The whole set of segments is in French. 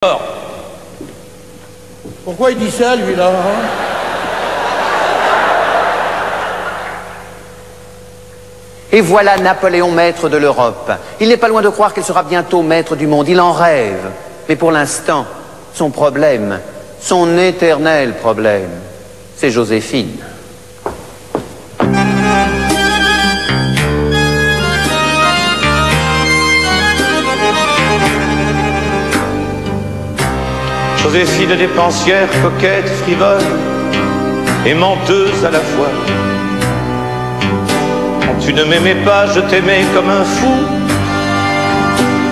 Alors, pourquoi il dit ça, lui, là, hein? Et voilà Napoléon maître de l'Europe. Il n'est pas loin de croire qu'il sera bientôt maître du monde. Il en rêve. Mais pour l'instant, son problème, son éternel problème, c'est Joséphine. Joséphine dépensière, coquette, frivole et menteuse à la fois. Quand tu ne m'aimais pas, je t'aimais comme un fou.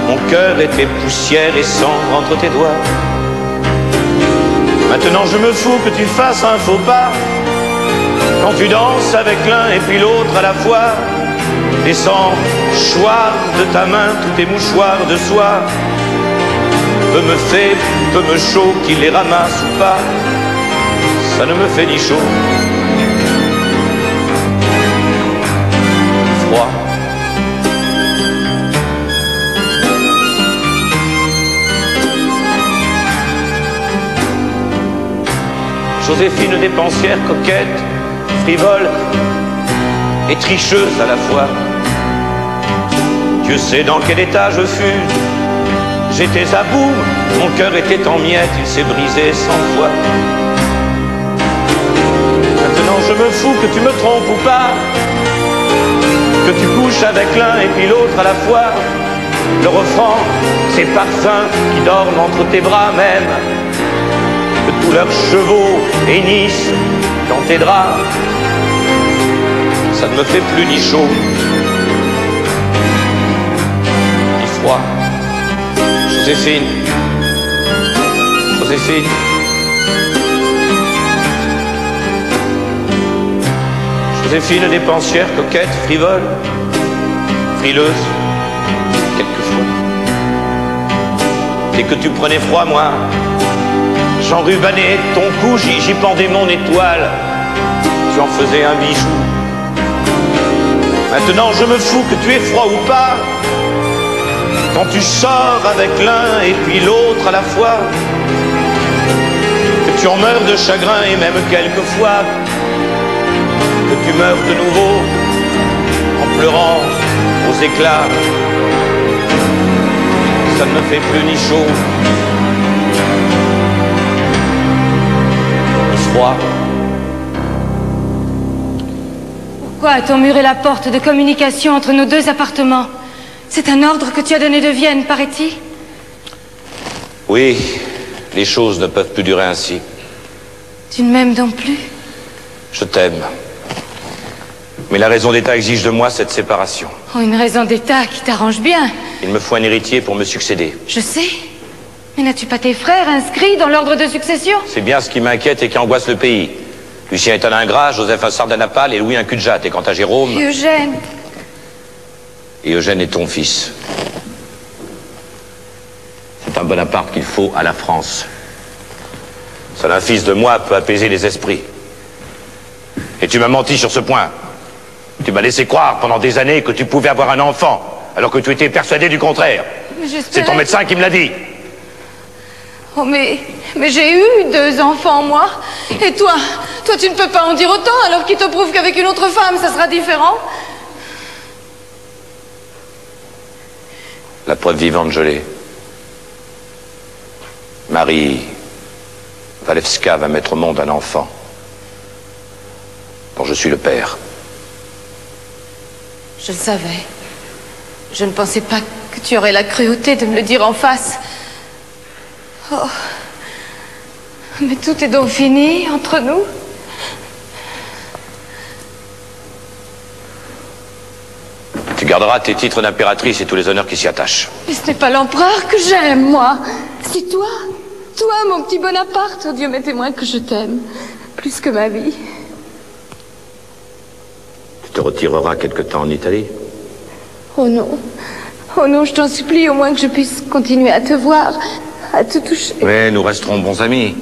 Mon cœur était poussière et cendre entre tes doigts. Maintenant je me fous que tu fasses un faux pas quand tu danses avec l'un et puis l'autre à la fois. Et sans choir de ta main tous tes mouchoirs de soie. Peu me fait, peu me chaud, qu'il les ramasse ou pas, ça ne me fait ni chaud, ni froid. Joséphine dépensière, coquette, frivole et tricheuse à la fois. Dieu sait dans quel état je fus. J'étais à bout, mon cœur était en miettes, il s'est brisé 100 fois. Maintenant je me fous que tu me trompes ou pas, que tu couches avec l'un et puis l'autre à la fois. Le refrain, ces parfums qui dorment entre tes bras même, que tous leurs chevaux hennissent dans tes draps. Ça ne me fait plus ni chaud, ni froid. Joséphine, Joséphine, Joséphine dépensière, coquette, frivole, frileuse, quelquefois. Dès que tu prenais froid, moi, j'enrubanais ton cou, j'y pendais mon étoile, tu en faisais un bijou. Maintenant je me fous que tu aies froid ou pas, quand tu sors avec l'un et puis l'autre à la fois, que tu en meurs de chagrin et même quelquefois, que tu meurs de nouveau en pleurant aux éclats, ça ne me fait plus ni chaud, ni froid. Pourquoi a-t-on muré la porte de communication entre nos deux appartements? C'est un ordre que tu as donné de Vienne, paraît-il? Oui, les choses ne peuvent plus durer ainsi. Tu ne m'aimes donc plus? Je t'aime. Mais la raison d'État exige de moi cette séparation. Oh, une raison d'État qui t'arrange bien. Il me faut un héritier pour me succéder. Je sais. Mais n'as-tu pas tes frères inscrits dans l'ordre de succession? C'est bien ce qui m'inquiète et qui angoisse le pays. Lucien est un ingrat, Joseph un sardanapale et Louis un cul-de-jatte. Et quant à Jérôme... Eugène. Et Eugène est ton fils. C'est un Bonaparte qu'il faut à la France. Seul un fils de moi peut apaiser les esprits. Et tu m'as menti sur ce point. Tu m'as laissé croire pendant des années que tu pouvais avoir un enfant, alors que tu étais persuadé du contraire. C'est ton médecin qui me l'a dit. Oh, mais j'ai eu 2 enfants, moi. Et toi tu ne peux pas en dire autant, alors qu'il te prouve qu'avec une autre femme, ça sera différent. La preuve vivante, je l'ai. Marie Walewska va mettre au monde un enfant dont je suis le père. Je le savais. Je ne pensais pas que tu aurais la cruauté de me le dire en face. Oh. Mais tout est donc fini entre nous? Tu garderas tes titres d'impératrice et tous les honneurs qui s'y attachent. Mais ce n'est pas l'empereur que j'aime, moi. C'est toi. Toi, mon petit Bonaparte. Oh Dieu, m'est témoin que je t'aime. Plus que ma vie. Tu te retireras quelque temps en Italie? Oh non. Oh non, je t'en supplie, au moins que je puisse continuer à te voir, à te toucher. Mais nous resterons bons amis.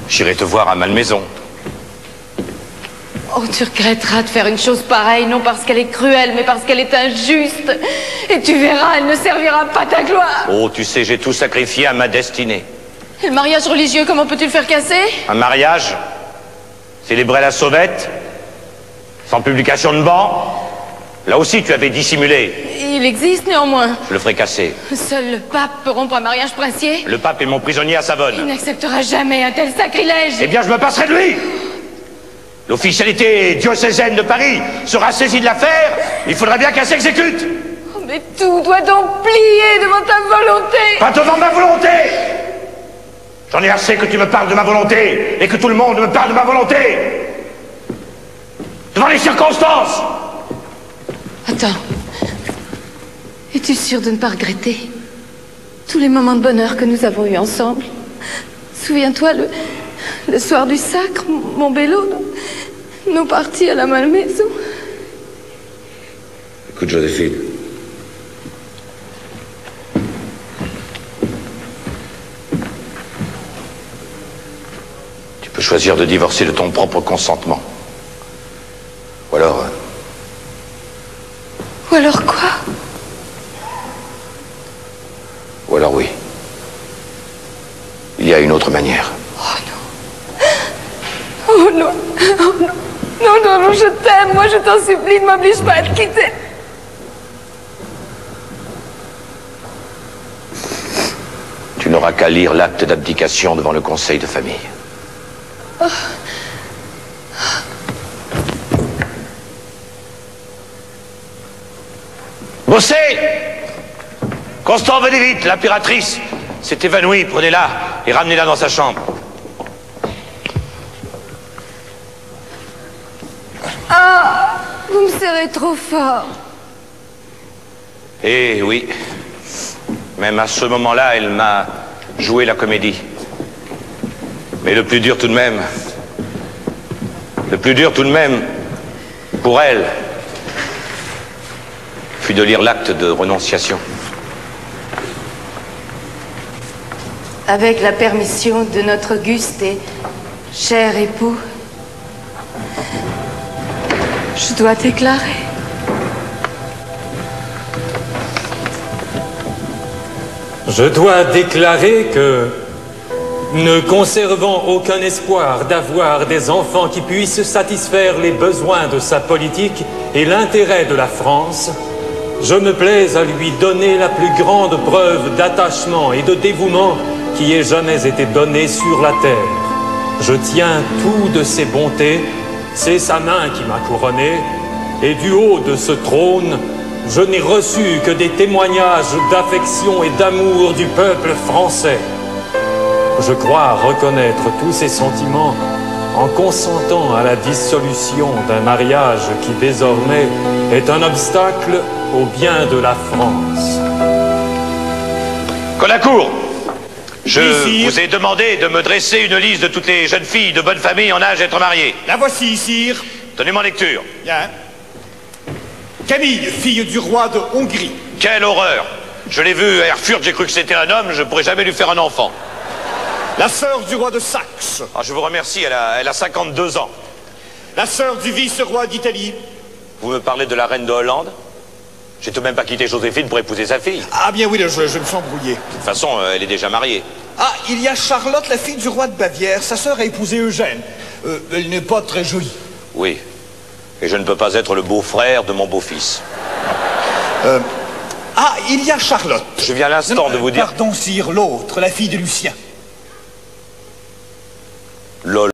J'irai te voir à Malmaison. Oh, Oh, tu regretteras de faire une chose pareille, non parce qu'elle est cruelle, mais parce qu'elle est injuste. Et tu verras, elle ne servira pas ta gloire. Oh, tu sais, j'ai tout sacrifié à ma destinée. Et le mariage religieux, comment peux-tu le faire casser? Un mariage célébré à la sauvette, sans publication de banc. Là aussi, tu avais dissimulé. Il existe néanmoins. Je le ferai casser. Seul le pape peut rompre un mariage princier. Le pape est mon prisonnier à Il Savone. n'acceptera jamais un tel sacrilège. Eh bien, je me passerai de lui. L'officialité diocésaine de Paris sera saisie de l'affaire. Il faudra bien qu'elle s'exécute. Oh, mais tout doit donc plier devant ta volonté. Pas devant ma volonté. J'en ai assez que tu me parles de ma volonté et que tout le monde me parle de ma volonté. Devant les circonstances. Attends. Es-tu sûr de ne pas regretter tous les moments de bonheur que nous avons eus ensemble? Souviens-toi, le soir du sacre, mon vélo, nous partis à la Malmaison. Écoute, Joséphine. Tu peux choisir de divorcer de ton propre consentement. Ou alors... Ou alors quoi? Ou alors oui. Il y a une autre manière. Oh non. Oh non. Non, non, non, je t'aime. Moi, je t'en supplie, ne m'oblige pas à te quitter. Tu n'auras qu'à lire l'acte d'abdication devant le conseil de famille. Oh. Bossez! Constant, venez vite, l'impératrice s'est évanouie, prenez-la et ramenez-la dans sa chambre. Ah, vous me serrez trop fort. Eh oui, même à ce moment-là, elle m'a joué la comédie. Mais le plus dur tout de même, pour elle, fut de lire l'acte de renonciation. Avec la permission de notre auguste et cher époux, je dois déclarer. Je dois déclarer que, ne conservant aucun espoir d'avoir des enfants qui puissent satisfaire les besoins de sa politique et l'intérêt de la France, je me plais à lui donner la plus grande preuve d'attachement et de dévouement qui ait jamais été donnée sur la terre. Je tiens tout de ses bontés, c'est sa main qui m'a couronné, et du haut de ce trône, je n'ai reçu que des témoignages d'affection et d'amour du peuple français. Je crois reconnaître tous ces sentiments en consentant à la dissolution d'un mariage qui désormais est un obstacle au bien de la France. Colincourt, je Oui, vous ai demandé de me dresser une liste de toutes les jeunes filles de bonne famille en âge d'être mariées. La voici, sire. Donnez-moi lecture. Bien. Camille, fille du roi de Hongrie. Quelle horreur! Je l'ai vue à Erfurt, j'ai cru que c'était un homme, je ne pourrais jamais lui faire un enfant. La sœur du roi de Saxe. Ah, je vous remercie, elle a 52 ans. La sœur du vice-roi d'Italie. Vous me parlez de la reine de Hollande? J'ai tout de même pas quitté Joséphine pour épouser sa fille. Ah bien oui, je me suis embrouillé. De toute façon, elle est déjà mariée. Ah, il y a Charlotte, la fille du roi de Bavière. Sa sœur a épousé Eugène. Elle n'est pas très jolie. Oui. Et je ne peux pas être le beau-frère de mon beau-fils. Ah, il y a Charlotte. Je viens à l'instant de vous dire... Pardon, sire, l'autre, la fille de Lucien. Lol.